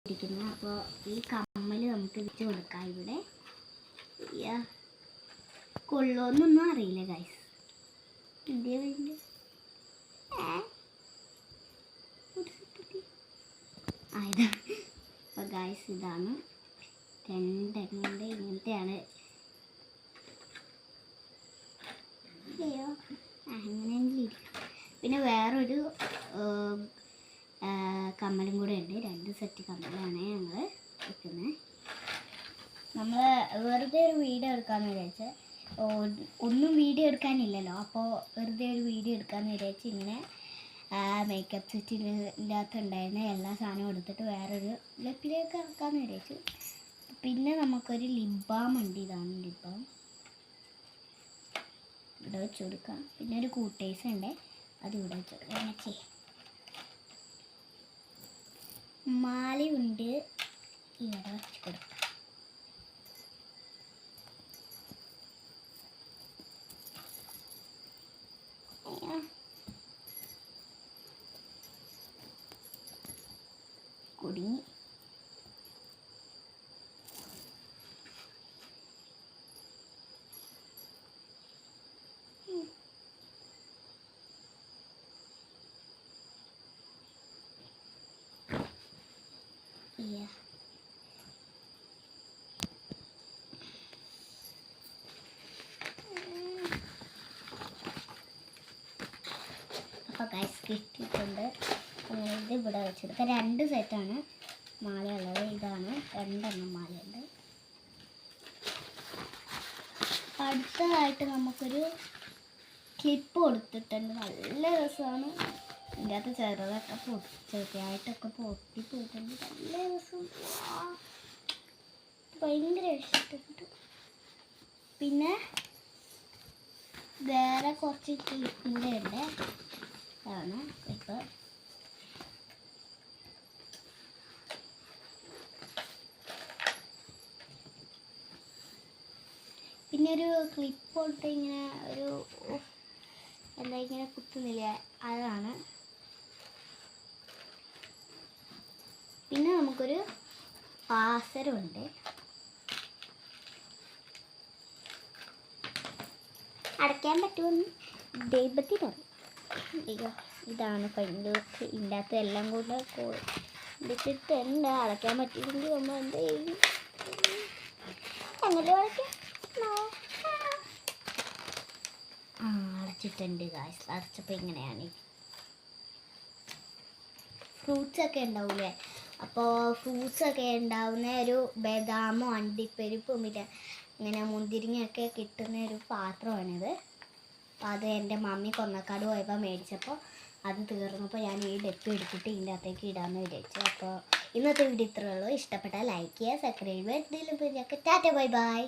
ഇരിക്കുന്നത്. അപ്പോൾ ഈ കമ്മൽ നമുക്ക് വെച്ച് കൊടുക്കാം. ഇവിടെ കൊള്ളോന്നൊന്നും അറിയില്ല ഗൈസ്. ഇന്ത്യ വരുന്നത് ഇതാണ്. അപ്പോൾ ഗൈസ് ഇതാണ് രണ്ടെണ്ണൻ്റെ ഇങ്ങനത്തെയാണ്. അയ്യോ അങ്ങനെയെങ്കിലും ഇരിക്കും. പിന്നെ വേറൊരു കമ്മലും കൂടെ ഉണ്ട്. 2 സെറ്റ് കമ്മലാണ് ഞങ്ങൾ വെക്കുന്നത്. നമ്മൾ വെറുതെ ഒരു വീഡിയോ എടുക്കാമെന്ന് വിചാരിച്ചാൽ ഒന്നും വീഡിയോ എടുക്കാനില്ലല്ലോ. അപ്പോൾ വെറുതെ ഒരു വീഡിയോ എടുക്കാമെന്ന് വിചാരിച്ച് ഇങ്ങനെ മേക്കപ്പ് സെറ്റിൻ്റെ അകത്ത് ഉണ്ടായിരുന്ന എല്ലാ സാധനവും എടുത്തിട്ട് വേറൊരു ലെപ്പിലേക്ക് ഇറക്കാമെന്ന് വിചാരിച്ചു. പിന്നെ നമുക്കൊരു ലിപ് ബാം ഉണ്ട്. ഇതാണ് ലിപ് ബാം. ഇവിടെ വെച്ച് കൊടുക്കാം. പിന്നെ ഒരു കൂട്ടേഴ്സ് ഉണ്ട്, അത് ഇവിടെ വെച്ച് കൊടുക്കാം. മാലയുണ്ട്, ഇവിടെ വെച്ച് കൊടുക്കാം. കുടുങ്ങി. അപ്പോൾ ഗൈസ് കിട്ടിയിട്ടുണ്ട്. ഇത് ഇവിടെ വെച്ചെടുക്കാം. 2 സെറ്റാണ് മാലയുള്ളത്. ഇതാണ് 2 മാലയുണ്ട്. അടുത്തതായിട്ട് നമുക്കൊരു ക്ലിപ്പ് കൊടുത്തിട്ടുണ്ട്. നല്ല രസമാണ്. ഇതിൻ്റെ അകത്ത് ചെറുതായിട്ടൊക്കെ പൊട്ടിപ്പോയിട്ടുണ്ട്. നല്ല രസം, ഭയങ്കര ഇഷ്ടപ്പെട്ടു. പിന്നെ വേറെ കുറച്ച് ക്ലിപ്പും കൂടെ ഉണ്ട്. അതാണ് ക്ലിപ്പ്. പിന്നെ ഒരു ക്ലിപ്പ് തൊട്ട് ഇങ്ങനെ ഒരു എന്താ ഇങ്ങനെ കുത്തുന്നില്ലേ, അതാണ്. പിന്നെ നമുക്കൊരു പാസരമുണ്ട്. അടയ്ക്കാൻ പറ്റുമെന്ന് ദൈവത്തിൽ പറയും. ഇതാണ് പെയിൻറ്റ്. ഇതിൻ്റെ അകത്ത് എല്ലാം കൂടെ ഇട്ടിട്ടുണ്ട്. അടയ്ക്കാൻ പറ്റിയില്ലെങ്കിൽ നമ്മൾ എന്ത് ചെയ്യും? അങ്ങനെ അടയ്ക്കാം. അടച്ചിട്ടുണ്ട് ഗായ്സ്. അടച്ചപ്പോൾ ഇങ്ങനെയാണ്. ഫ്രൂട്ട്സൊക്കെ ഉണ്ടാവില്ലേ, അപ്പോൾ ഫ്രൂട്ട്സൊക്കെ ഉണ്ടാവുന്ന ഒരു ബദാമും അണ്ടിപ്പരിപ്പും പിന്നെ ഇങ്ങനെ മുന്തിരിങ്ങയൊക്കെ കിട്ടുന്ന ഒരു പാത്രമാണിത്. അപ്പോൾ അത് എൻ്റെ മമ്മി കൊന്നക്കാട് പോയപ്പോൾ മേടിച്ചപ്പോൾ അത് തീർന്നപ്പോൾ ഞാൻ ഈ ഡെപ്പ് എടുത്തിട്ട് ഇതിൻ്റെ അകത്തേക്ക് ഇടാമെന്ന് വിചാരിച്ചു. അപ്പോൾ ഇന്നത്തെ വീഡിയോ ഇത്രയേ ഉള്ളൂ. ഇഷ്ടപ്പെട്ടാൽ ലൈക്ക് ചെയ്യുക, സബ്സ്ക്രൈബ് ചെയ്യുക. Tata bye bye.